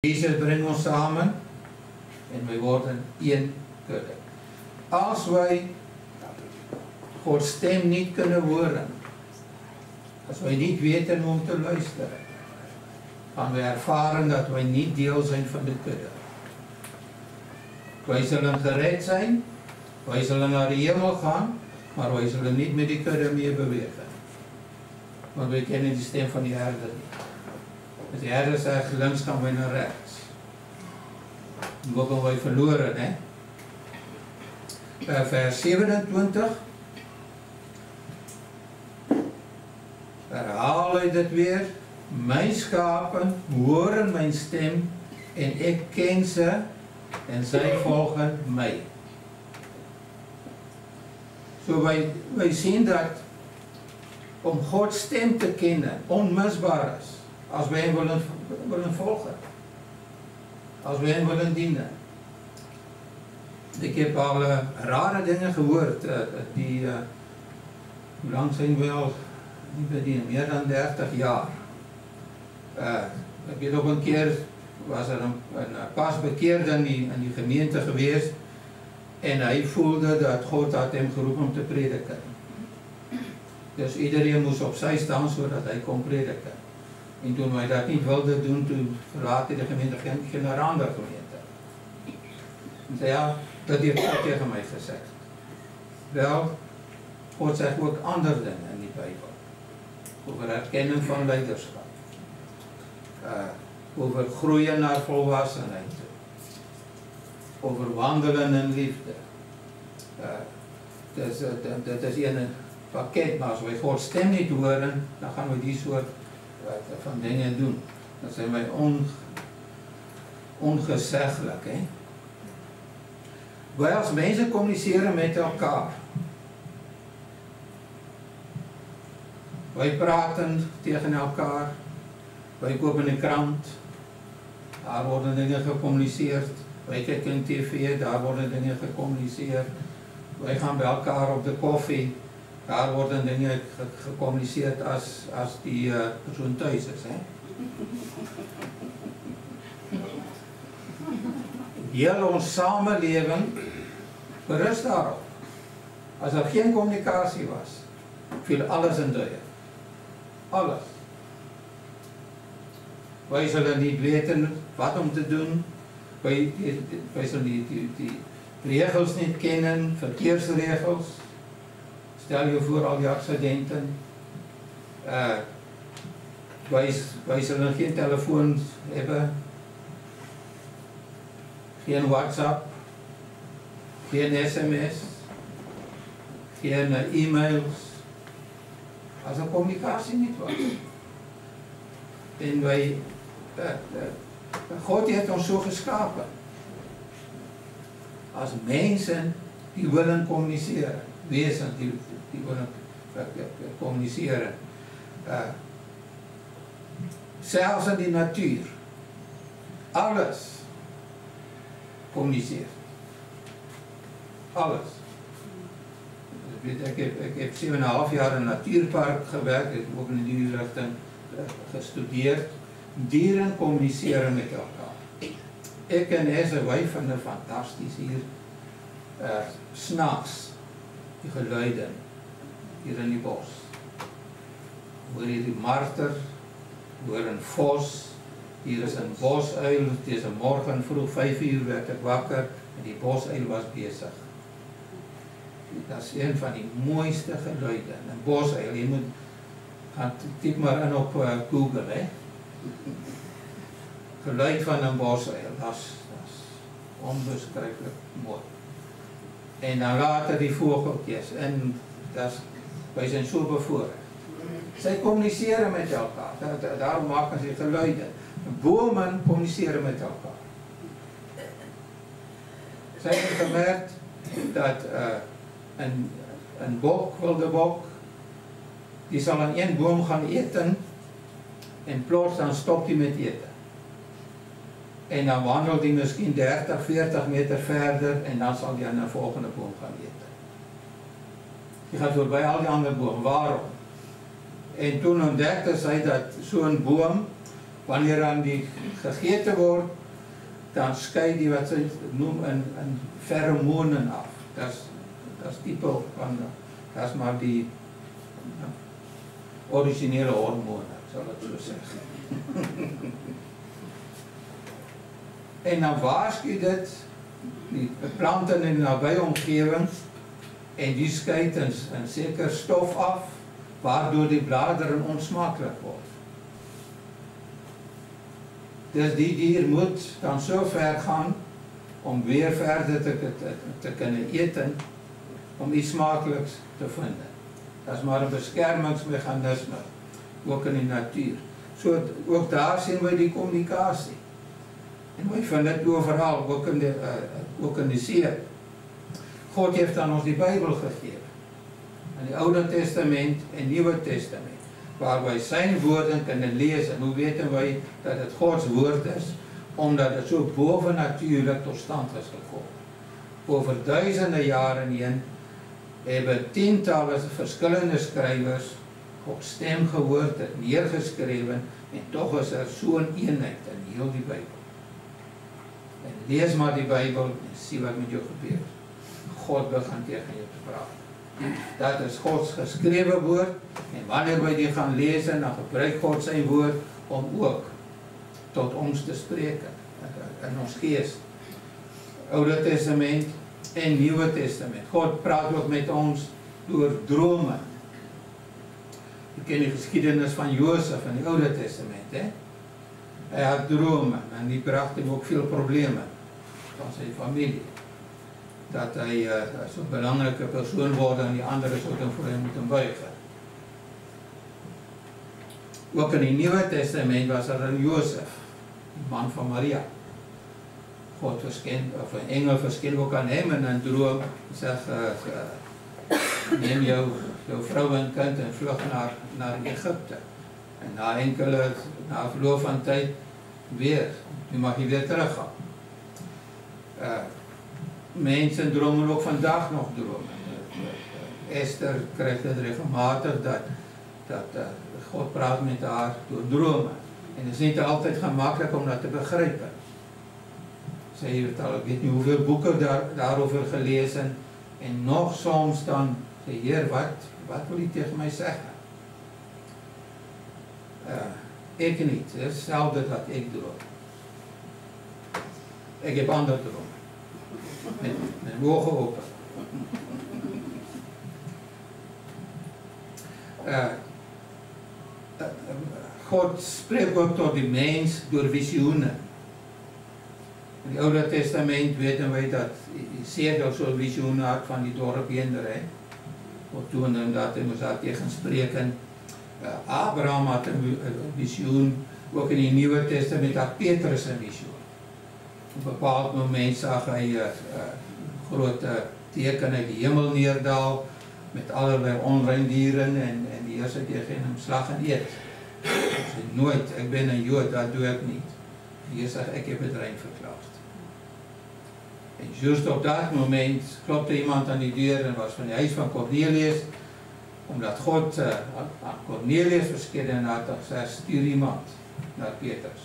Jesus bring ons samen en wij worden een kudde. Als wij Gods stem niet kunnen horen, als wij niet weten om te luisteren, gaan we ervaren dat wij niet deel zijn van de kudde. Wij zullen gered zijn, wij zullen naar de hemel gaan, maar wij zullen niet met die kudde meer bewegen. Want wij kennen de stem van die herder niet. Dus de herder zegt, links gaan wij naar rechts. En wat gaan wij verloren, hè? Vers 27. Herhaal hij dit weer. Mijn schapen horen mijn stem en ik ken ze en zij volgen mij. Zo wij zien dat om Gods stem te kennen onmisbaar is. Als wij hem willen volgen. Als wij hem willen dienen. Ik heb al rare dingen gehoord. Hoe lang zijn we al niet bedienen? Meer dan 30 jaar. Ik weet ook een keer, was er een pasbekeerde in die gemeente geweest. En hij voelde dat God had hem geroepen om te prediken. Dus iedereen moest opzij staan zodat hij kon prediken. En toen wij dat niet wilden doen, toen verlaat hij de gemeente, ging naar een andere gemeente. En zei, ja, dat heeft God tegen mij gezegd. Wel, God zegt ook andere dingen in die Bijbel. Over het kennen van leiderschap. Over groeien naar volwassenheid. Over wandelen in liefde. Dat is een pakket, maar als wij Gods stem niet horen, dan gaan we die soort van dingen doen. Dan zijn wij ongezeggelijk. Hè? Wij als mensen communiceren met elkaar. Wij praten tegen elkaar. Wij kopen een krant. Daar worden dingen gecommuniceerd. Wij kijken tv, daar worden dingen gecommuniceerd. Wij gaan bij elkaar op de koffie. Daar worden dingen gecommuniceerd als die persoon thuis is. Hè? Heel ons samenleven berust daarop. Als er geen communicatie was, viel alles in duigen. Alles. Wij zullen niet weten wat om te doen. Wij zullen die regels niet kennen, verkeersregels. Stel je voor al die accidenten. Wij zullen geen telefoon hebben. Geen WhatsApp. Geen sms. Geen e-mails. Als er communicatie niet was. En God heeft ons zo geschapen. Als mensen die willen communiceren. Wezens die willen communiceren. Zelfs in die natuur. Alles communiceert. Alles. Ik heb 7,5 jaar in een natuurpark gewerkt. Ik heb ook in die richting gestudeerd. Dieren communiceren met elkaar. Ik en Eze, wij vinden het fantastisch hier. 's Nachts. Die geluiden. Hier in die bos. Hoor je die marter. Hoor een vos. Hier is een bosuil. Deze morgen vroeg 5 uur werd ik wakker. En die bosuil was bezig. Dat is een van die mooiste geluiden. Een bosuil. Je moet, typ maar in op Google. Hè. Geluid van een bosuil. Dat is onbeschrijfelijk mooi. En dan later die vogeltjes. En wij zijn zo bevoorrecht. Zij communiceren met elkaar. Daarom maken ze geluiden. Bomen communiceren met elkaar. Zij hebben gemerkt dat een wilde bok, die zal aan één boom gaan eten en plots dan stopt hij met eten. En dan wandelt hij misschien 30, 40 meter verder en dan zal hij aan een volgende boom gaan eten. Die gaat voorbij al die andere bomen. Waarom? En toen ontdekte zij dat zo'n boom wanneer dan die gegete word, dan skei die wat sy noem in feromonen af. Dat is type van, dat is maar die originele hormone, sal ek so sê. En dan waarsku dit die plante in die nabye omgewing en die skei in seker stof af, waardoor die bladeren onsmakelijk word. Dus die dier moet dan so ver gaan om weer verder te kunnen eten, om iets smakelijks te vinden. Dat is maar een beskermingsmechanisme, ook in die natuur. So, ook daar zien we die communicatie. En wij vinden het overal, ook in de see. God heeft aan ons die Bijbel gegeven. In die Oude Testament en Nieuwe Testament. Waar wij zijn woorden kunnen lezen. Hoe weten wij dat het Gods woord is? Omdat het zo bovennatuurlijk tot stand is gekomen. Over duizenden jaren heen hebben tientallen verschillende schrijvers Gods stem gehoord, het neergeschreven en toch is er zo'n eenheid in heel die Bijbel. En lees maar die Bijbel en zie wat met jou gebeurt. God begint tegen je te praten. Dat is Gods geschreven woord en wanneer wij die gaan lezen, dan gebruikt God zijn woord om ook tot ons te spreken. In ons geest. Oude Testament en Nieuwe Testament. God praat ook met ons door dromen. Je kent de geschiedenis van Jozef in het Oude Testament. Hè? Hij had dromen en die bracht hem ook veel problemen van zijn familie. Dat hij zo'n belangrijke persoon wordt en die anderen zouden voor hem moeten buigen. Ook in het Nieuwe Testament was er een Jozef, die man van Maria. God verscheen, of een engel verscheen ook aan hem in een droom. Zegt, neem jouw vrouw en kind en vlug naar Egypte. En na verloop van tijd weer, nu mag je weer teruggaan. Mensen dromen ook vandaag nog dromen. Esther krijgt het regelmatig dat God praat met haar door dromen. En het is niet altijd gemakkelijk om dat te begrijpen. Zij heeft al, ik weet niet hoeveel boeken daarover gelezen. En nog soms dan, Heer, wat wil je tegen mij zeggen? Ik niet, het is hetzelfde dat ik droom. Ik heb andere dromen. Met mijn ogen open. God spreekt ook tot de mens door visioenen. In het Oude Testament weten wij dat Ezekiel zo'n visioen had van die dorpjender. God toonde hem dat hij moest daar tegen spreken. Abraham had een visioen. Ook in het Nieuwe Testament had Petrus een visioen. Op een bepaald moment zag hij grote tekenen uit de hemel neerdal met allerlei onrein dieren en die Heer zei tegen hem, slag en eet. Hij zei, nooit, ik ben een Jood, dat doe ik niet. De Heer zegt, ik heb het rein verklaard. En juist op dat moment klopte iemand aan die deur en was van het huis van Cornelius, omdat God aan Cornelius verscheen en had gezegd, stuur iemand naar Petrus.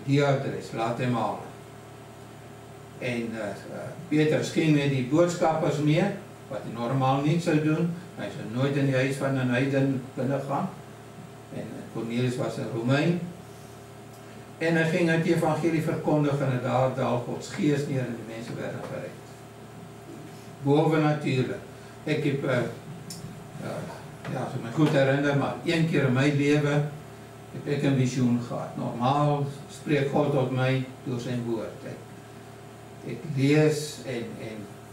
Die adres, laat hem halen. En Petrus ging met die boodschappers mee, wat hij normaal niet zou doen. Hij zou nooit in het huis van een heiden kunnen gaan. En Cornelius was een Romein. En hij ging het evangelie verkondigen en daar daal Gods geest neer en de mensen werden gered. Bovennatuurlijk. Ik heb, als ik me goed herinner, maar 1 keer in mijn leven heb ik een visioen gehad. Normaal spreekt God tot mij door zijn woord. Ik lees en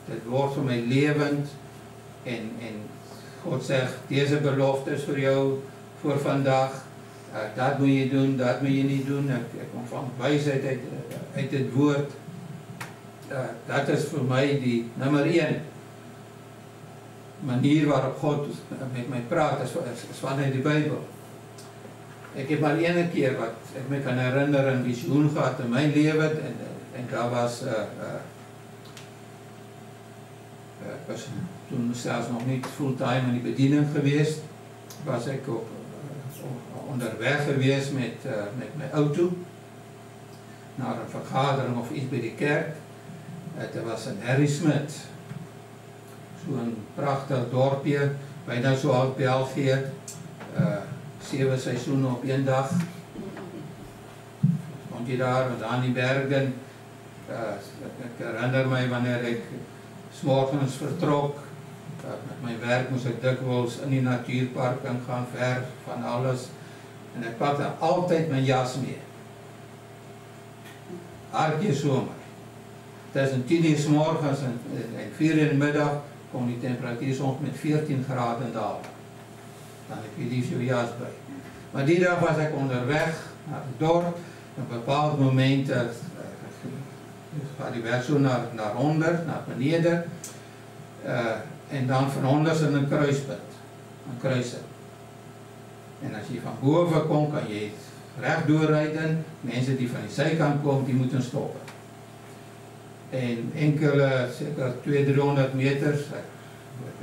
het wordt voor mij levend en God zegt, deze belofte is voor jou voor vandaag. Dat moet je doen, dat moet je niet doen. Ik ontvang wijsheid uit het woord. Dat is voor mij die nummer 1 manier waarop God met mij praat, is vanuit de Bijbel. Ik heb maar 1 keer wat ik me kan herinneren een visioen gehad in mijn leven en dat was, ik was toen zelfs nog niet fulltime in die bediening geweest, was ik op onderweg gewees met my auto na 'n vergadering of iets by die kerk. Dit was in Harrismith, so 'n pragtig dorpie, byna so half België, 7 seisoene op een dag. Komt jy daar, met aan die bergen, ek herinner my wanneer ek 's morgens vertrok, met my werk moes ek dikwels in die natuurpark ingaan, ver van alles, en ek pak dan altyd my jas mee. Hartjie somer. Tussen 10:00 's morgens en 4:00 in die middag kom die temperatuur soms met 14 grade daal. Dan heb je liefst je jas bij. Maar die dag was ik onderweg naar het dorp. Op een bepaald moment gaat die weg zo naar onder, naar beneden. En dan van onder in een kruispunt. Een kruising. En als je van boven komt, kan je recht doorrijden. Mensen die van die zijkant komen, die moeten stoppen. En enkele, zeker 200-300 meter, ik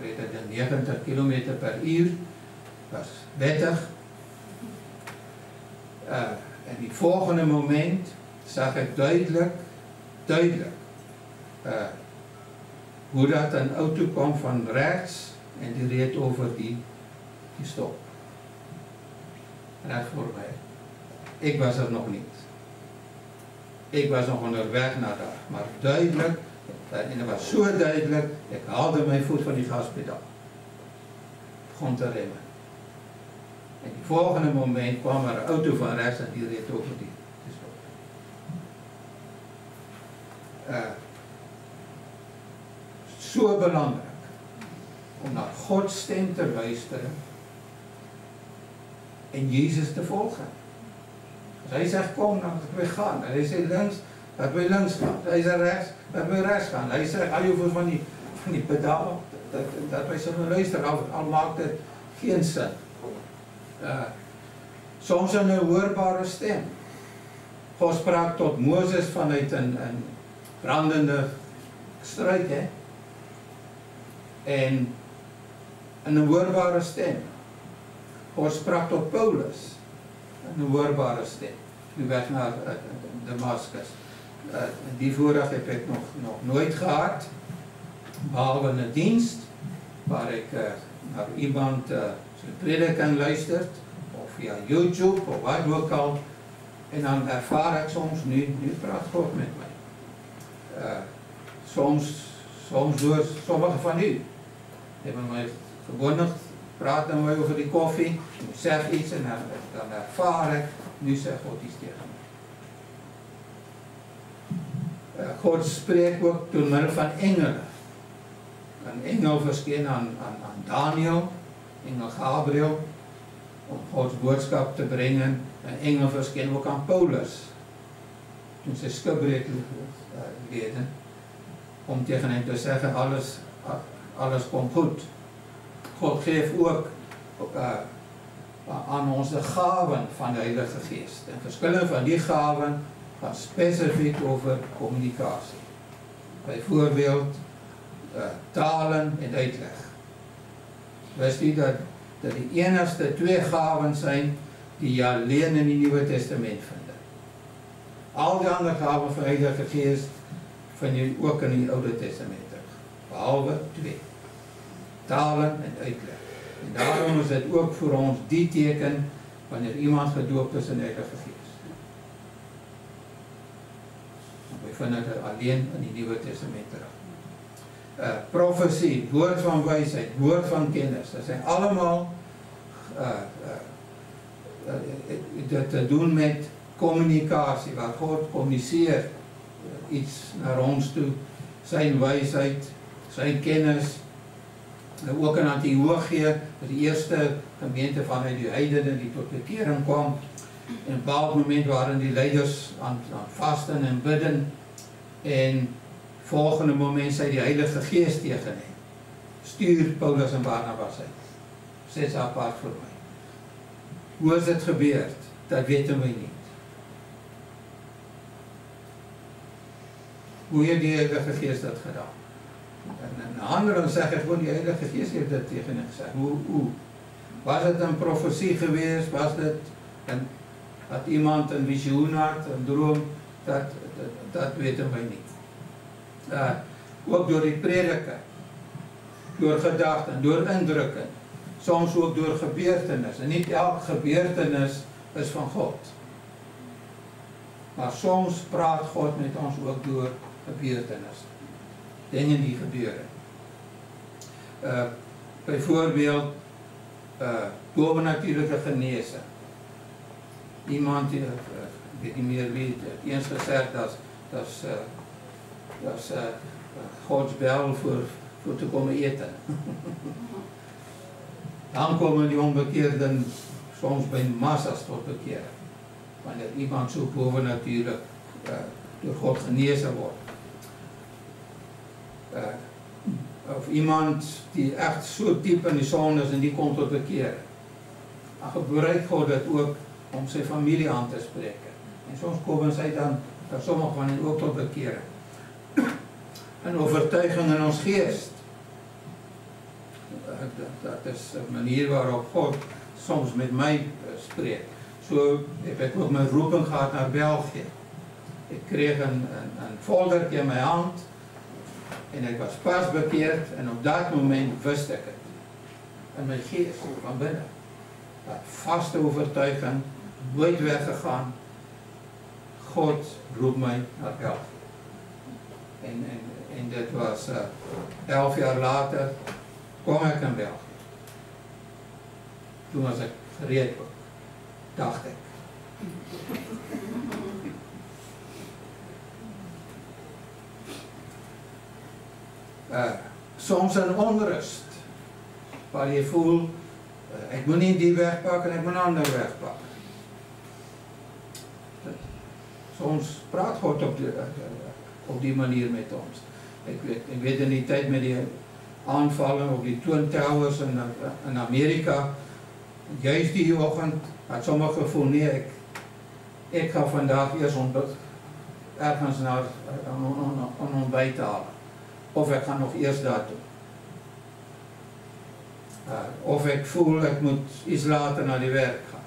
reed het 90 km per uur. Dat was wettig. En die volgende moment zag ik duidelijk hoe dat een auto kwam van rechts en die reed over die stop. Recht voor mij. Ik was er nog niet. Ik was nog onderweg naar daar, maar duidelijk, en het was zo duidelijk, ik haalde mijn voet van die gaspedaal. Begon te remmen. En die volgende moment kwam er een auto van rechts en die reed over die stop. Zo belangrijk om naar Gods stem te luisteren en Jezus te volgen. Als hij zegt kom, dan moet we gaan. En hij zegt links, dat we links gaan. Hij zegt rechts, dat we rechts gaan. Hij zegt al je van die pedalen, dat wij zullen luisteren, al maakt het geen zin. Soms een hoorbare stem. God sprak tot Mozes vanuit een brandende struik. En een hoorbare stem. God sprak tot Paulus. Een hoorbare stem. Nu weg naar Damascus. Die voorrecht heb ik nog nooit gehad. Behalve een dienst waar ik naar iemand zijn prediking luistert. Of via YouTube of waar ook al. En dan ervaar ik soms, nu praat God met mij. Soms door sommigen van u. Hebben mij gewonnen. Praten we over die koffie, ik zeg iets en dan ervaar ik, nu zegt God iets tegen me. God spreekt ook door middel van engelen. Een engel verscheen aan Daniel, engel Gabriel, om Gods boodschap te brengen. Een engel verscheen ook aan Paulus, toen ze skipbreuk leden, om tegen hem te zeggen, alles komt goed. God geeft ook aan ons de gaven van de Heilige Geest. En verschillende van die gaven gaan specifiek over communicatie. Bijvoorbeeld talen en uitleg. Wist u dat die enigste 2 gaven zijn die je alleen in het Nieuwe Testament vinden. Al die andere gaven van de Heilige Geest vind je ook in het Oude Testament terug. Behalve 2. Talen en uitleg. En daarom is het ook voor ons die teken wanneer iemand gedoopt is in de Heilige Geest. We vinden het alleen in het Nieuwe Testament terug. Profetie, woord van wijsheid, woord van kennis. Dat zijn allemaal te doen met communicatie, waar God communiceert iets naar ons toe. Zijn wijsheid, zijn kennis. Ook in Antiochië, de eerste gemeente vanuit die heidenen die tot bekering kwam. En op een bepaald moment waren die leiders aan vasten en bidden. En volgende moment zei die Heilige Geest tegen hen: stuur Paulus en Barnabas uit. Zet ze apart voor mij. Hoe is het gebeurd? Dat weten we niet. Hoe heeft die Heilige Geest dat gedaan? En een andere zegt gewoon, die Heilige Geest heeft dat tegen hem gezegd. Hoe? Was dit 'n profesie geweest? Was dit dat iemand 'n visioen had, 'n droom? Dat weten wij niet. Ook door die prediker, door gedachten, door indrukken, soms ook door gebeurtenissen. En niet elke gebeurtenis is van God. Maar soms praat God met ons ook door gebeurtenissen. Dingen die gebeuren. Bijvoorbeeld, bovennatuurlijke genezen. Iemand die, ik weet niet meer wie het eens gezegd, dat is Gods bel voor te komen eten. Dan komen die onbekeerden soms bij massa's tot bekeren. Wanneer iemand zo bovennatuurlijk door God genezen wordt. Of iemand die echt zo diep in de zon is en die komt tot bekeren. Dan gebruikt God dat ook om zijn familie aan te spreken. En soms komen zij dan, sommigen van hen ook tot bekeren. Een overtuiging in ons geest. Dat is een manier waarop God soms met mij spreekt. Zo heb ik ook mijn roeping gehad naar België. Ik kreeg een folder in mijn hand. En ik was pas bekeerd en op dat moment wist ik het. En mijn geest van binnen. Dat vaste overtuiging, nooit weggegaan. God roept mij naar België. En dit was 11 jaar later, kwam ik in België. Toen was ik gereed, dacht ik. Soms een onrust, waar je voelt, ik moet niet die weg pakken, ik moet een andere weg pakken. Soms praat God op die manier met ons. Ik weet in die tijd met die aanvallen op die Twin Towers in Amerika, juist die ochtend had sommigen gevoel, nee, ik ga vandaag eerst ergens naar een ontbijt halen. Of ik ga nog eerst dat doen. Of ik voel, ik moet iets later naar de werk gaan.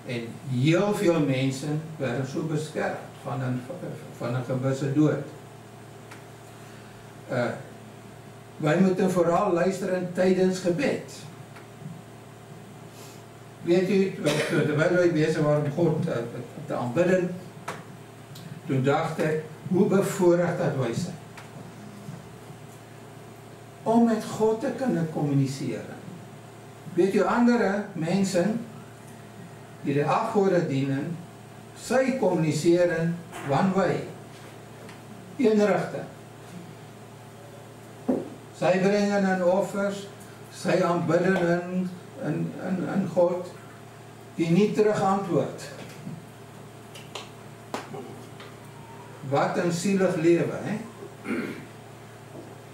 En heel veel mensen werden zo beschermd van een gewisse dood. Wij moeten vooral luisteren tijdens gebed. Weet u, terwijl wij bezig waren om God te aanbidden, toen dacht ik, hoe bevoorrecht dat wij zijn. Om met God te kunnen communiceren. Weet u, andere mensen die de afgoden dienen, zij communiceren van wij. Inrichten. Zij brengen een offers, zij aanbidden een God die niet terug antwoordt. Wat een zielig leven, hè?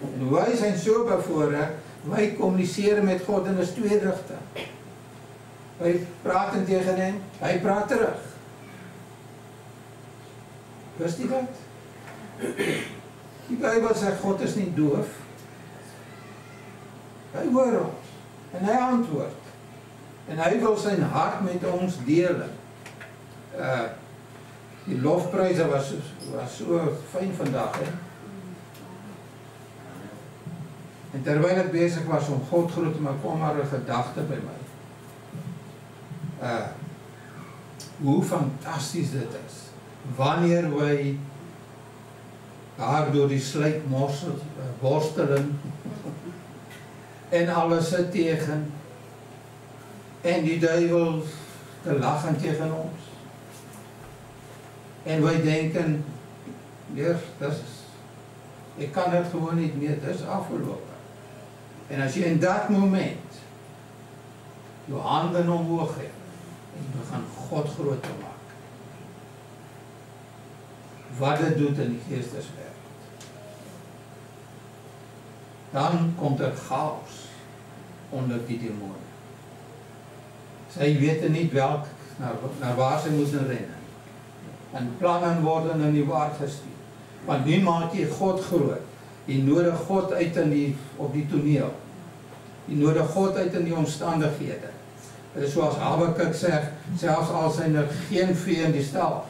En wij zijn zo bevoorrecht, wij communiceren met God in de twee richtingen. Wij praten tegen hem, hij praat terug. Wist u dat? Die Bijbel zegt, God is niet doof. Hij hoort ons en hij antwoordt. En hij wil zijn hart met ons delen. Die lofprijzen was zo fijn vandaag, hè? En terwijl ik bezig was om God groet te maken, kwam er een gedachte bij mij. Hoe fantastisch dit is. Wanneer wij daar door die slijk worstelen en alles zit tegen en die duivel te lachen tegen ons. En wij denken, Heer, ik kan het gewoon niet meer, dat is afgelopen. En als je in dat moment je handen omhoog hebt en je begint God groot te maken. Wat het doet in de geesteswereld. Dan komt er chaos onder die demonen. Zij weten niet naar waar ze moeten rennen. En plannen worden in die waard gestuurd. Want nu maakt je God groot. Je nodigt God uit op die toneel. die nodig God uit in die omstandighede. Dit is soos Habakuk sê, selfs al zijn er geen vee in die stal,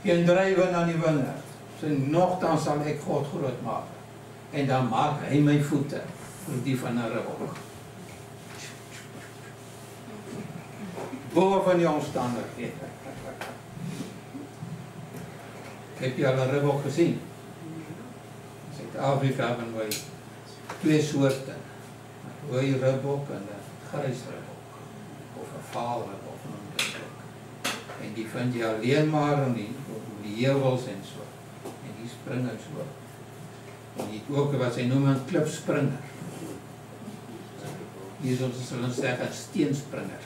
geen drywe aan die wingerd, so nogtans sal ek God groot maak. En dan maak hy my voete vir die van 'n ribbok. Boven die omstandighede. Heb jy al 'n ribbok gesien? In Suid-Afrika hebben wij 2 soorten. 'n rooi ribbok en 'n grys ribbok. Of 'n vaal ribbok noem dit ook. En die vind jy alleen maar in die heuwels en so. En die spring en so. En die het ook wat sy noem 'n klipspringer. Hier sal ons sê 'n steenspringer.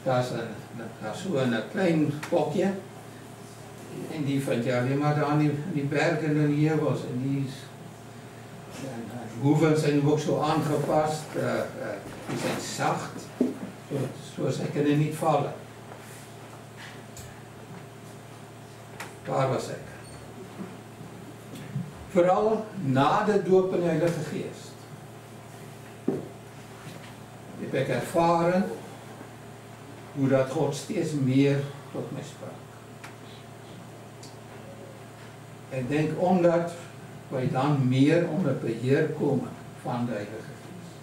Daar is so 'n klein pokje. En die vind jy alleen maar daar in die berge en die heuwels. En die hoeven zijn ook zo aangepast. Die zijn zacht. So sy kunnen niet vallen. Waar was ek? Vooral na de doop in die Heilige Geest heb ek ervaren hoe dat God steeds meer tot my sprak. Ek denk omdat wij dan meer onder beheer komen van de Heilige Geest.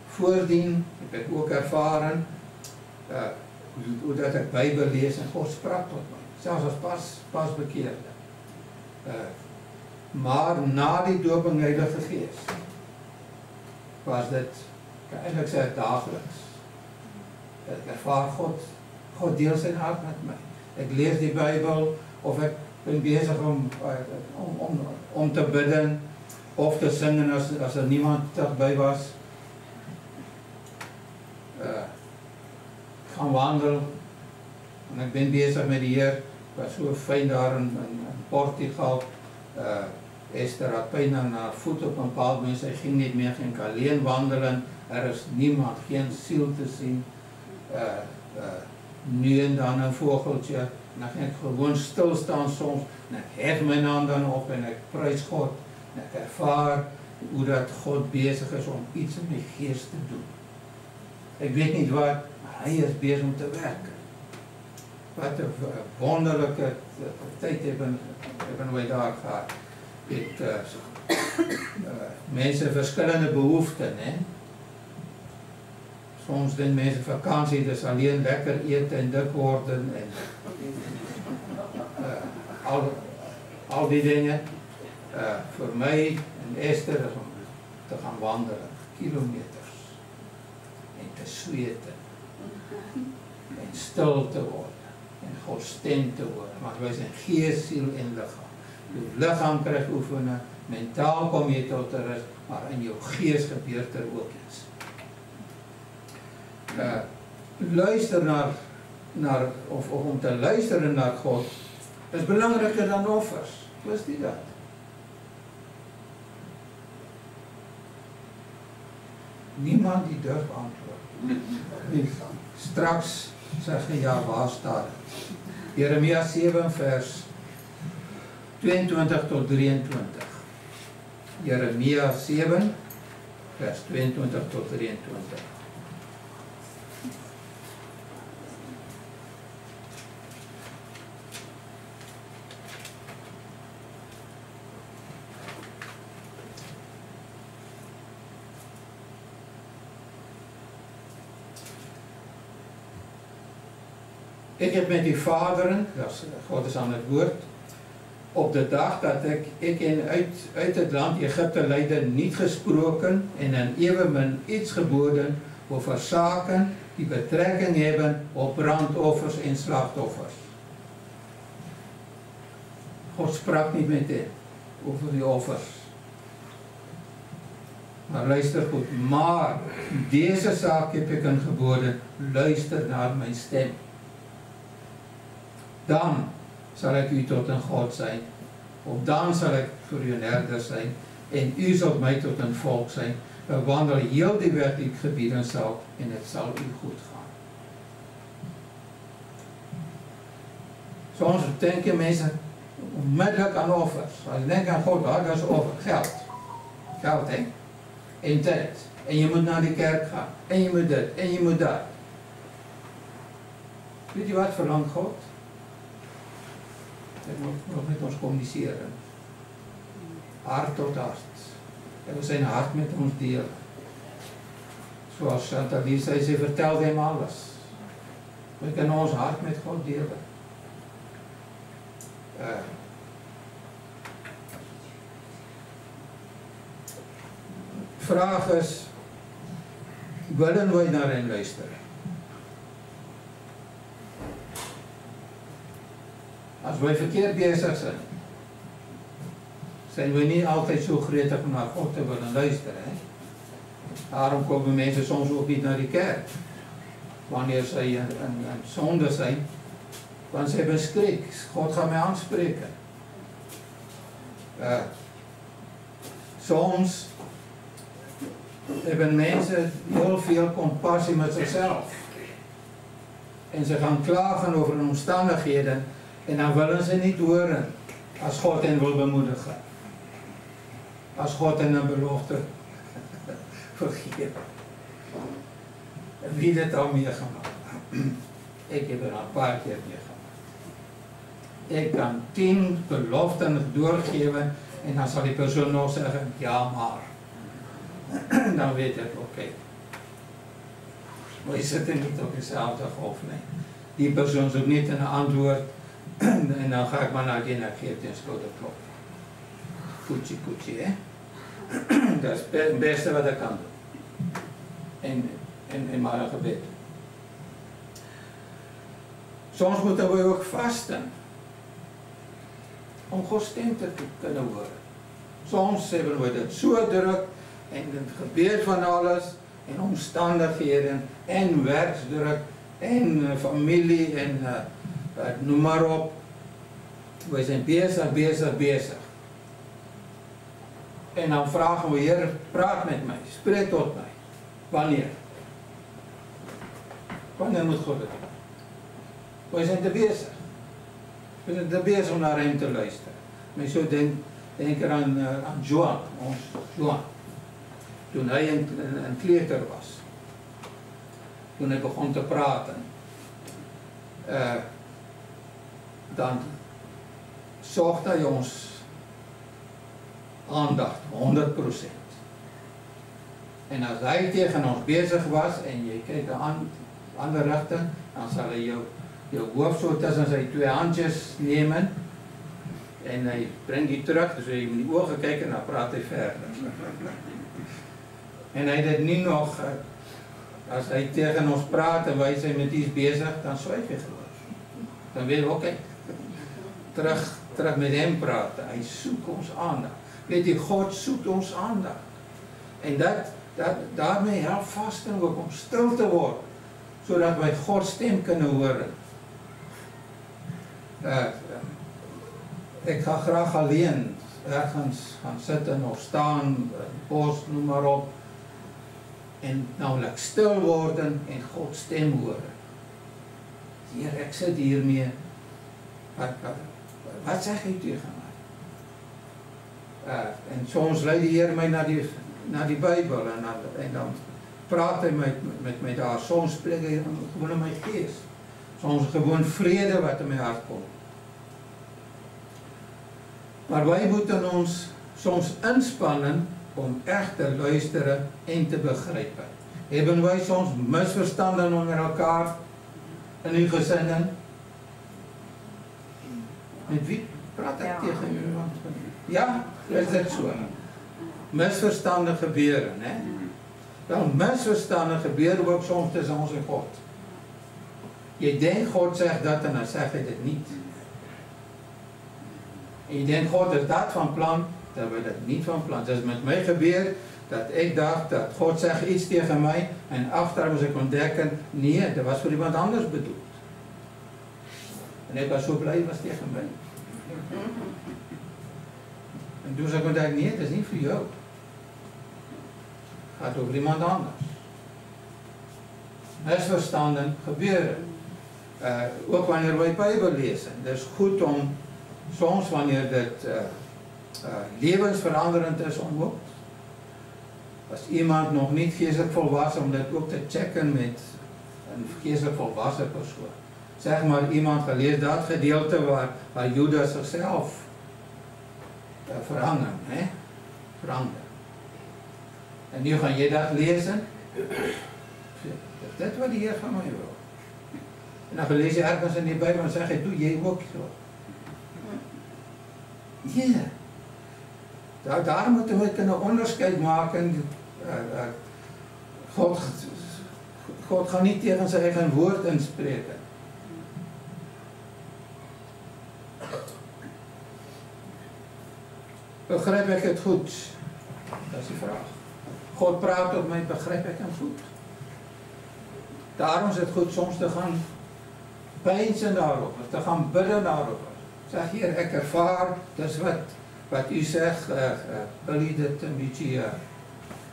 Voordien heb ik ook ervaren hoe dat ik Bijbel lees en God sprak tot mij. Zelfs als pas bekeerde. Maar na die doop in de Heilige Geest was dit, ik kan eigenlijk zeggen, dagelijks. Ik ervaar God deelt zijn hart met mij. Ik lees die Bijbel of ik ben bezig om te bidden of te zingen als er niemand erbij was. Gaan wandelen en ik ben bezig met de Heer. Het was zo fijn daar in Portugal. Esther had pijn aan haar voet op een bepaald moment. Zij ging niet meer, ging alleen wandelen. Er is niemand, geen ziel te zien. Nu en dan een vogeltje. En dan ging ik gewoon stilstaan soms. En ik hef mijn handen op en ik prijs God. En ik ervaar hoe dat God bezig is om iets in mijn geest te doen. Ik weet niet wat, maar hij is bezig om te werken. Wat een wonderlijke tijd hebben wij daar gehad. Mensen verschillende behoeften. Hè? Soms doen mensen vakantie, dus alleen lekker eten en dik worden. En, al die dingen. Voor mij en Esther is om te gaan wandelen, kilometers. En te zweten. En stil te worden. En Gods stem te worden. Maar wij zijn geest, ziel en lichaam. Je lichaam krijgt oefenen, mentaal kom je tot de rust, maar in je geest gebeurt er ook iets. Luister naar of om te luisteren naar God is belangrijker dan offers. Wist u dat? Niemand die durft antwoorden. Straks zeg je ja, waar staat het? Jeremia 7 vers 22 tot 23. Jeremia 7 vers 22 tot 23. Ik heb met die vaderen, God is aan het woord, op de dag dat ik uit het land Egypte leidde niet gesproken en in evenmin iets geboden over zaken die betrekking hebben op brandoffers en slachtoffers. God sprak niet met hen over die offers. Maar luister goed, maar deze zaak heb ik hen geboden, luister naar mijn stem. Dan zal ik u tot een God zijn, of dan zal ik voor u een herder zijn, en u zult mij tot een volk zijn. We wandelen heel die wet die ik gebieden zal, en het zal u goed gaan. Soms denken mensen onmiddellijk aan offers. Als je denkt aan God, dat is offer, geld. geld, hè? En tyd. En jy moet na die kerk gaan. En jy moet dit, en jy moet dat. Weet jy wat verlang God? Hy moet met ons communiceren. Hart tot hart. Hy wil sy hart met ons deel. Zoals Chantal zei, sy vertelde hem alles. We kunnen ons hart met God delen. Vraag is, willen wij naar hen luisteren? Als wij verkeerd bezig zijn we niet altijd zo gretig om naar God te willen luisteren. Hè? Daarom komen mensen soms ook niet naar die kerk. Wanneer zij een zonde zijn, want ze hebben schrik. God gaat mij aanspreken. Soms hebben mensen heel veel compassie met zichzelf. En ze gaan klagen over hun omstandigheden. En dan willen ze niet horen als God hen wil bemoedigen. Als God hen een belofte vergeet. Wie dit al meegemaakt? Ik heb er al een paar keer meegemaakt. Ik kan 10 beloften doorgeven en dan zal die persoon nog zeggen, ja maar. Dan weet ik, oké. Maar je zit er niet op jezelfde golf, nee. Die persoon zoekt niet een antwoord en dan ga ik maar naar die en geef die een schouderklop. Koetje, koetje, hè. Dat is het beste wat ik kan doen. En maar een gebed. Soms moeten we ook vasten. Om Gods stem te kunnen horen. Soms hebben we het zo druk. En het gebeurt van alles. En omstandigheden. En werksdruk. En familie. En noem maar op. We zijn bezig. En dan vragen we, Heer, praat met mij. Spreek tot mij. Wanneer? Wanneer moet God het doen? We zijn te bezig. We zijn te bezig om naar hem te luisteren. Maar zo denk er aan Joan, ons Joan. Toen hij een kleuter was. Toen hij begon te praten. Dan zocht hij ons aandacht, 100%. En als hij tegen ons bezig was en je kijkt de andere richting, dan zal hij je hoofd zo tussen zijn 2 handjes nemen en hij brengt die terug, dus je in die ogen kijken en dan praat hij verder. En hij deed niet nog, als hij tegen ons praat en wij zijn met iets bezig, dan zwijg je gewoon. Dan weet je, oké, terug met hem praten. Hij zoekt ons aandacht. Weet je, God zoekt ons aandacht. En daarmee helpt vasten ook om stil te worden. Zodat wij Gods stem kunnen horen. Ik ga graag alleen ergens gaan zitten of staan, bos, noem maar op. En namelijk stil worden en Gods stem horen. Heer, ik zit hiermee. Wat zeg je tegen mij? En soms leidt de Heer mij naar die Bijbel en dan praat hij met mij daar. Soms spreekt hij gewoon in mijn geest. Soms gewoon vrede wat in mijn hart komt. Maar wij moeten ons soms inspannen om echt te luisteren en te begrijpen. Hebben wij soms misverstanden onder elkaar in uw gezinnen? Met wie praat ik tegen u? Ja, is dat zo? Misverstanden gebeuren, hè? Wel, misverstanden gebeuren ook soms tussen ons en God. Je denkt God zegt dat en dan zegt hij het niet. En je denkt God is dat van plan, terwijl dat niet van plan. Dat is met mij gebeurd dat ik dacht dat God zegt iets tegen mij en achteraf moest ik ontdekken, nee, dat was voor iemand anders bedoeld. En ik was zo blij, was tegen mij. En toen zei ik ontdekt, nee, dat is niet voor jou. Het gaat over iemand anders. Misverstanden gebeuren. Ook wanneer wij Bijbel lezen. Het is goed om soms wanneer dit levensveranderend is om ook as iemand nog nie geestelik volwasse, om dit ook te checken met 'n geestelik volwasse persoon. Zeg maar iemand gelees dat gedeelte waar Judas zichzelf verander, hè? Verander. En nu gaan jy dat lezen. Dit wat die Heer van my wil. En dan lees jy ergens in die Bybel en sê hy, doe jy ook so. Ja. Daar moeten we kunnen onderscheid maken. God gaat niet tegen zijn eigen woord inspreken. Begrijp ik het goed? Dat is de vraag. God praat tot mij, begrijp ik hem goed? Daarom is het goed soms te gaan peinzen daarover, te gaan bidden daarover. Zeg hier, ik ervaar, dat is wat u zegt, wil u dit een beetje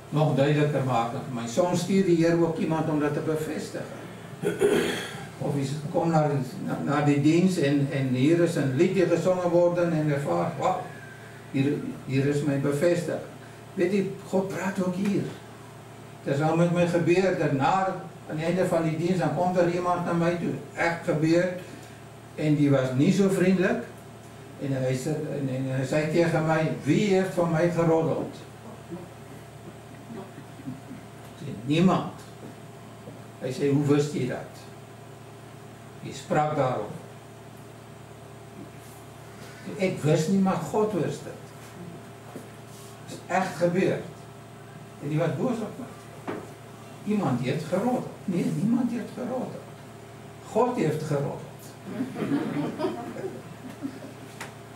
nog duidelijker maken voor mij. Soms stuurt de Heer ook iemand om dat te bevestigen. Of je komt naar die dienst en hier is een liedje gezongen worden en ervaart, wauw, hier is mijn bevestiging. Weet je, God praat ook hier. Dat is al met mij gebeurd, dat aan het einde van die dienst, dan komt er iemand naar mij toe. Echt gebeurd. En die was niet zo vriendelijk. En hij zei tegen mij, wie heeft van mij geroddeld? Niemand. Hij zei, hoe wist je dat? Je sprak daarover. Ik wist niet, maar God wist het. Het is echt gebeurd. En die was boos op mij. Iemand die heeft geroddeld. Nee, niemand die heeft geroddeld. God heeft geroddeld.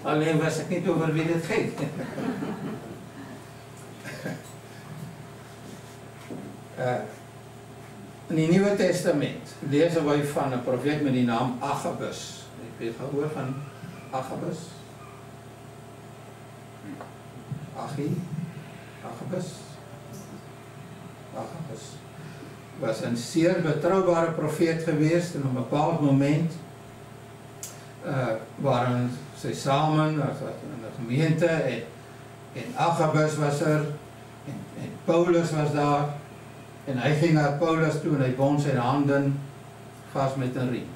Alleen was ik niet over wie dit geeft. In het Nieuwe Testament lezen wij van een profeet met die naam Agabus. Ik weet gehoord van Agabus. Agabus was een zeer betrouwbare profeet geweest. En op een bepaald moment waren ze samen in de gemeente en Agabus was er en Paulus was daar. En hij ging naar Paulus toe en hij bond zijn handen vast met een riem.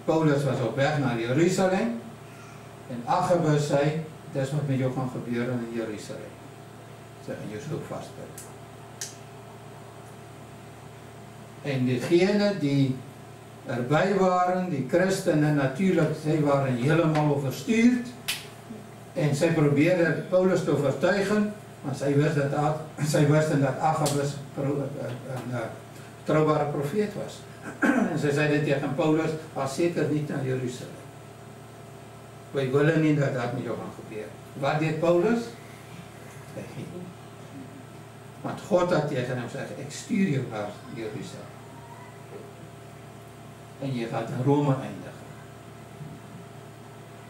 Paulus was op weg naar Jeruzalem en Agabus zei, dat is wat met jou gaan gebeuren in Jeruzalem. Zeg, en je zult vastbinden. En diegenen die erbij waren, die christenen natuurlijk, zij waren helemaal overstuurd. En zij probeerden Paulus te overtuigen, maar zij wisten dat Agabus een betrouwbare profeet was. En zij zeiden tegen Paulus, ga zeker niet naar Jeruzalem. Wij willen niet dat dat met jou gaat gebeuren. Wat deed Paulus? Hij ging. Want God had tegen hem gezegd, ik stuur je naar Jeruzalem. En je gaat in Rome eindigen.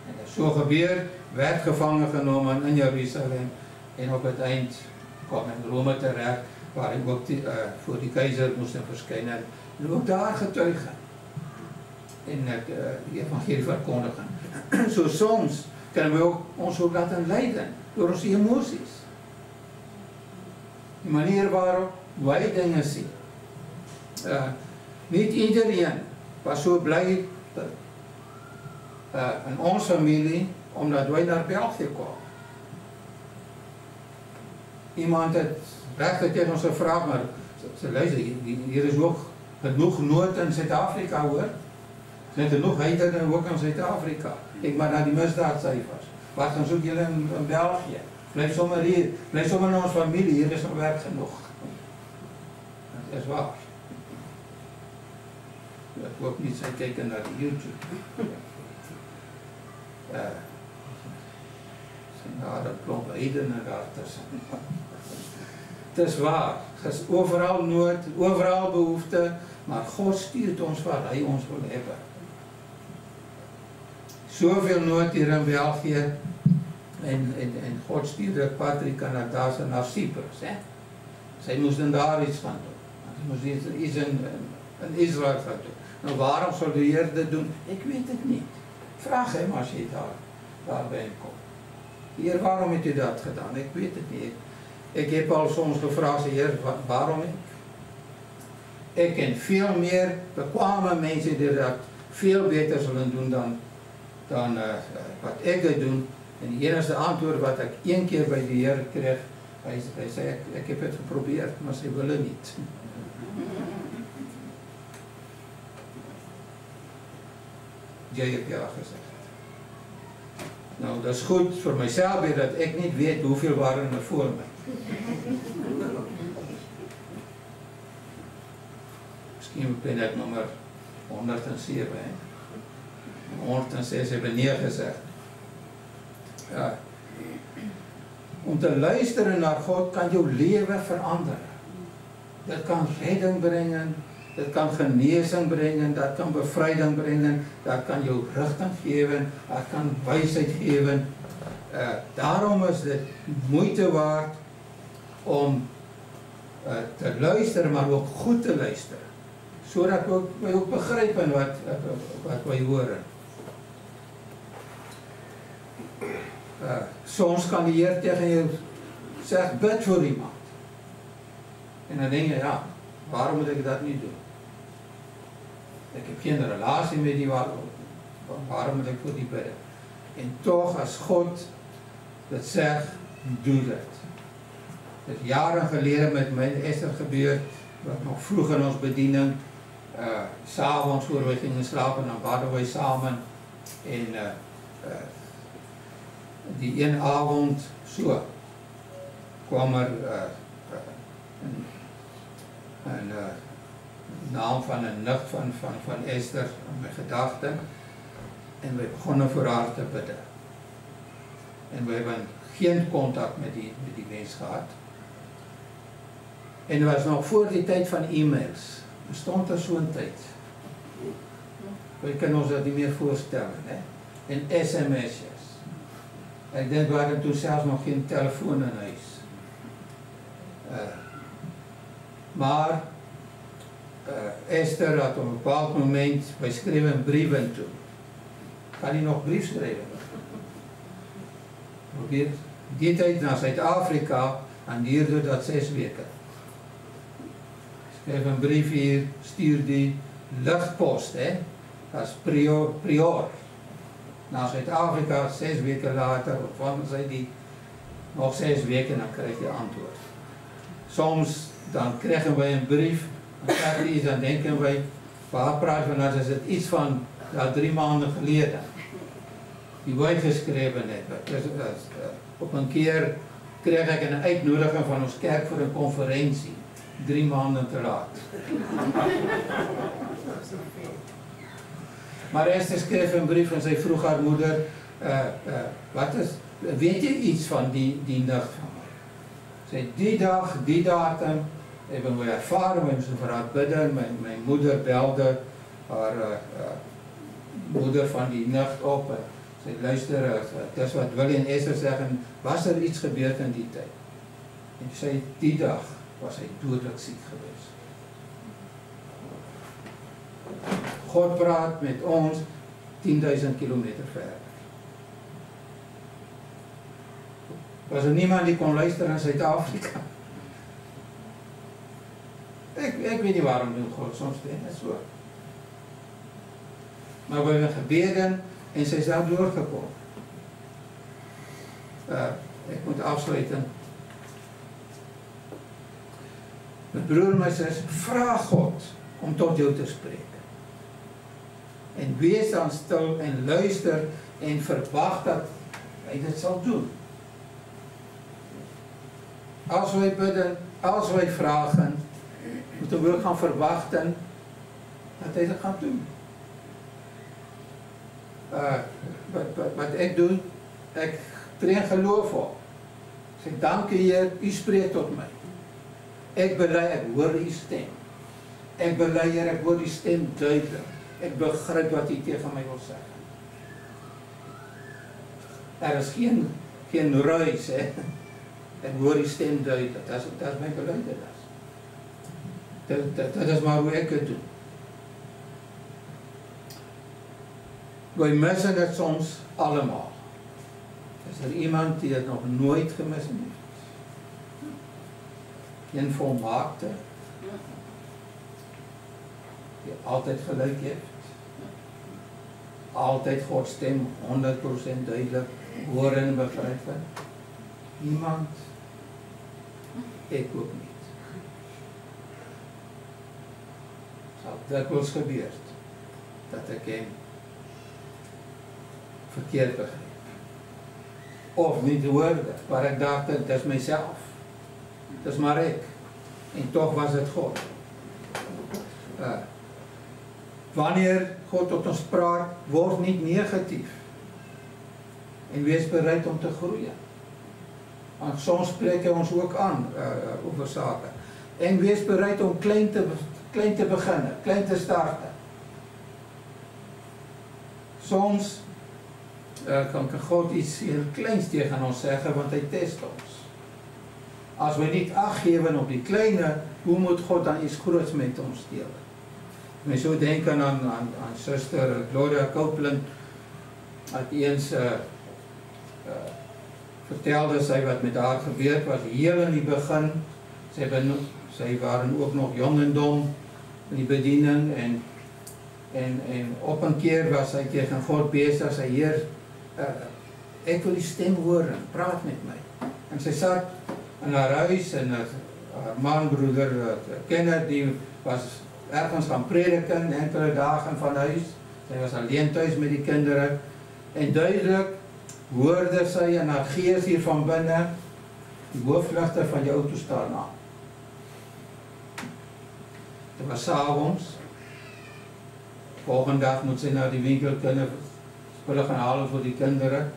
En dat is zo gebeurd, werd gevangen genomen in Jeruzalem. En op het eind kwam in Rome terecht, waar hij ook voor die keizer moest verschijnen. En ook daar getuigen. En het evangelie verkondigen. Zo soms kunnen we ons ook laten leiden door onze emoties. De manier waarop wij dingen zien. Niet iedereen was zo blij in onze familie omdat wij naar België kwamen. Iemand heeft recht tegen ons gevraagd, maar ze luisteren, hier is ook genoeg nood in Zuid-Afrika hoor. Er zijn genoeg heidenen ook in Zuid-Afrika. Kijk maar naar die misdaadcijfers. Wat gaan zoeken jullie in België? Blijf zomaar hier, blijf zomaar naar onze familie, hier is nog werk genoeg. Dat is waar. Ik wil ook niet zijn kijken naar de YouTube. Daar een klomp heidenen daartussen. Het is waar. Het is overal nood, overal behoefte, maar God stuurt ons waar Hij ons wil hebben. Zoveel nood hier in België en God stuurde Patrick Canadase naar Cyprus. Hè? Zij moesten daar iets van doen. Ze moesten iets in Israël gaan doen. Nou, waarom zou de Heer dit doen? Ik weet het niet. Vraag hem als je daarbij komt. Heer, waarom heeft u dat gedaan? Ik weet het niet. Ek heb al soms gevra, sê Heer, waarom ek? Ek ken veel meer bekwame mense die dat veel beter zullen doen dan wat ek het doen. En die enigste antwoord wat ek een keer by die Heer kreeg, hy sê, ek heb het geprobeerd, maar sy wille niet. Jy het ja gezegd. Nou, dat is goed vir myself weer, dat ek niet weet hoeveel waren er voor my. Miskien ben ek nummer 107, hè? 106 heb ek nee gezegd. Ja. Om te luisteren naar God kan jou leven veranderen. Dat kan redding brengen, dat kan genezing brengen, dat kan bevrijding brengen, dat kan jou richting geven, dat kan wijsheid geven. Daarom is dit moeite waard om te luisteren, maar ook goed te luisteren. Zodat wij ook begrijpen wat wij horen. Soms kan die Heer tegen je zeggen, bid voor iemand. En dan denk je, ja, waarom moet ik dat niet doen? Ik heb geen relatie met die, waarom moet ik voor die bidden? En toch, als God dat zegt, doe dat. Het is jaren geleden met mijn Esther gebeurd, wat nog vroeg in ons bediening, 's avonds voor we gingen slapen, dan baden wij samen. En die een avond, zo, kwam er een naam van een nicht van Esther in mijn gedachten. En we begonnen voor haar te bidden. En we hebben geen contact met die mens gehad. En het was nog voor die tijd van e-mails. Bestond er zo'n tijd. We kunnen ons dat niet meer voorstellen. Hè? En sms'jes. Ik denk, we hadden toen zelfs nog geen telefoon in huis. Maar Esther had op een bepaald moment, wij schreven brieven toe. Kan hij nog brief schrijven? Probeer die tijd naar Zuid-Afrika en duurde dat 6 weken. Schrijf een brief hier, stuur die luchtpost, hè? Dat is prior. Naar Zuid-Afrika, 6 weken later, ontvangen zij die nog 6 weken, dan krijg je antwoord. Soms dan krijgen wij een brief, dan krijg je iets, dan denken wij, waar praten we nou, is het iets van 3 maanden geleden, die wij geschreven hebben. Dus, op een keer kreeg ik een uitnodiging van ons kerk voor een conferentie, 3 maanden te laat. Maar Esther schreef een brief en zij vroeg haar moeder, weet je iets van die nacht van mij? Zij, die dag, die datum, hebben we ervaren, we moesten voor haar bidden. Mijn moeder belde haar moeder van die nacht op. En zei, luister, dat is wat Willie en Esther zeggen, was er iets gebeurd in die tijd? En ze zei, die dag was hij dodelijk ziek geweest. God praat met ons 10.000 kilometer verder. Was er niemand die kon luisteren in Zuid-Afrika? Ik weet niet waarom doen God soms dingen zo. Maar we hebben gebeden en zij is daar doorgekomen. Ik moet afsluiten. Mijn broer en mijn zus, vraag God om tot jou te spreken. En wees dan stil en luister en verwacht dat hij dit zal doen. Als wij bidden, als wij vragen, moeten we gaan verwachten dat hij dat gaat doen. Wat ik doe, ik train geloof op. Ik zeg, dank u Heer, u spreekt tot mij. Ik bely, ik hoor uw stem. Ik bely, Heer, ik hoor uw stem duidelijk. Ik begrijp wat u tegen mij wil zeggen. Er is geen ruis, hè. Ik hoor uw stem duidelijk. Dat is mijn geluid. Dat is maar hoe ik het doe. Wij missen het soms allemaal. Is er iemand die het nog nooit gemist heeft? een volmaakte, die altyd gelyk heeft, altyd God stem 100% duidelik hoor en begryp. Niemand, ek ook nie. Sal dikwels gebeur dat ek hem verkeerd begryp. Of nie hoorde, maar ek dacht, dit is myself. Dit is maar ek. En toch was het God. Wanneer God tot ons praat, word nie negatief. En wees bereid om te groeien. Want soms spreek hy ons ook aan over sake. En wees bereid om klein te beginnen, klein te starten. Soms kan God iets heel kleins tegen ons zeggen, want hy test ons. As we niet ag geven op die kleine, hoe moet God dan iets groots met ons deel? My so denken aan Suster Gloria Copeland, wat eens vertelde sy wat met haar gebeurd was, heel in die begin, sy waren ook nog jong en dom in die bediening, en op een keer was sy tegen God bezig, sy Heer, ek wil die stem hoor, en praat met my. En sy sat in haar huis, en haar man, broeder, kenner, die was ergens gaan prediken, enkele dagen van huis, sy was alleen thuis met die kinderen, en duidelik hoorde sy in haar gees hier van binnen, die hoofligte van die auto staan aan. Dit was 's avonds, volgende dag moet sy na die winkel spullen gaan halen voor die kinderen,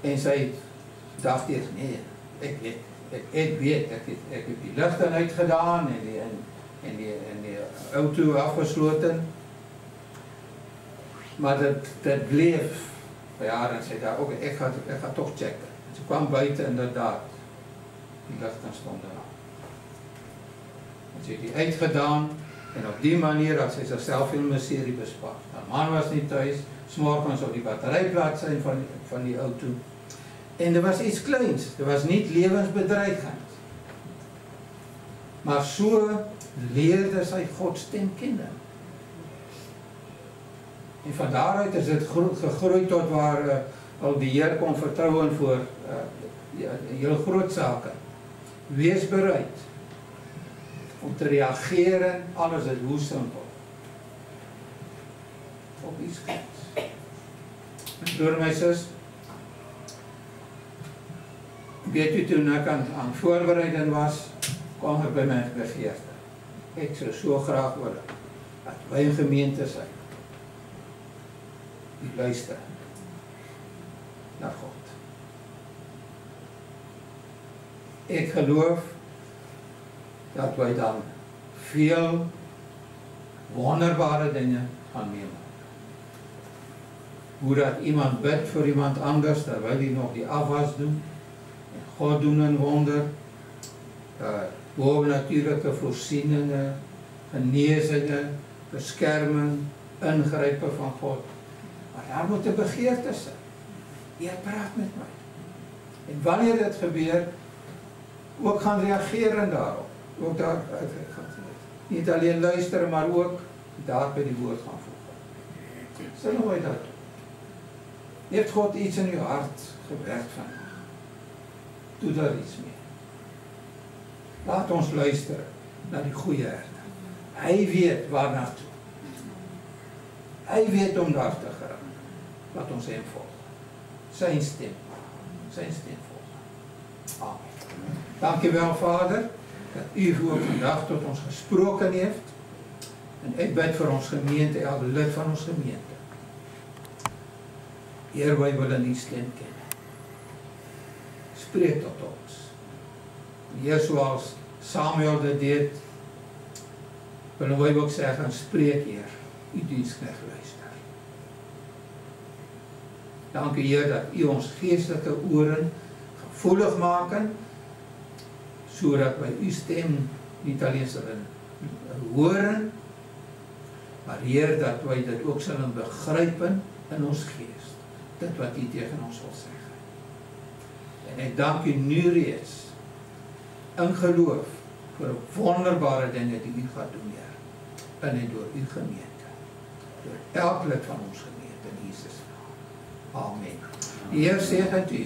en sy dacht eers, nee, ek weet, ek het die lichten uitgedaan en die auto afgesloten, maar dit bleef by haar en sy dacht, oké, ek ga toch checken. En sy kwam buiten inderdaad, die lichten stonden aan. En sy het die uitgedaan en op die manier had sy zichzelf veel miserie bespaard. Haar man was nie thuis, 's morgens op die batterijplaat zijn van die auto. En er was iets kleins, er was niet levensbedreigend. Maar so leerde sy Gods stem kennen. En van daaruit is het gegroeid tot waar al die Heer kon vertrouwen voor heel groot zaken. Wees bereid om te reageren, alles is hoe simpel. Op iets goeds. Door my sis, weet u, toen ek aan voorbereiding was, kwam ek by my begeerte. Ek sou so graag wil dat wij een gemeente zijn. Die luister naar God. Ik geloof dat wij dan veel wonderbare dingen gaan meemaken. Hoe dat iemand bidt voor iemand anders, terwijl hij nog die afwas doet. En God doet een wonder. Bovennatuurlijke voorzieningen, genezingen, beschermen, ingrijpen van God. Maar daar moet de begeerte zijn. Heer, praat met mij. En wanneer dit gebeurt, ook gaan reageren daarop. Ook daar, niet alleen luisteren, maar ook daar bij die woord gaan voegen. Zullen wij dat doen? Heeft God iets in uw hart gewerkt vandaag? Doe daar iets mee. Laat ons luisteren naar die goede herder. Hij weet waar naartoe. Hij weet om daar te gaan. Laat ons hem volgen. Zijn stem. Zijn stem volgen. Amen. Dank u wel, Vader, dat u ook vandaag tot ons gesproken heeft. En ik bid voor ons gemeente, elke lid van ons gemeente. Heer, wij willen die stem kennen. Spreek tot ons. Heer, zoals Samuel dit deed, willen wij ook zeggen, spreek Heer, uw dienstknecht luister. Dank u Heer dat u ons geestelijke oren gevoelig maken, zodat wij uw stem niet alleen zullen horen, maar Heer dat wij dat ook zullen begrijpen in ons geest. Dat wat u tegen ons wil zeggen. En ek dank u nu reeds in geloof vir wonderbare dinge die u gaan doen, Here, in en deur u gemeente, deur elk lid van ons gemeente in Jesus naam. Amen. Die Heer seën u.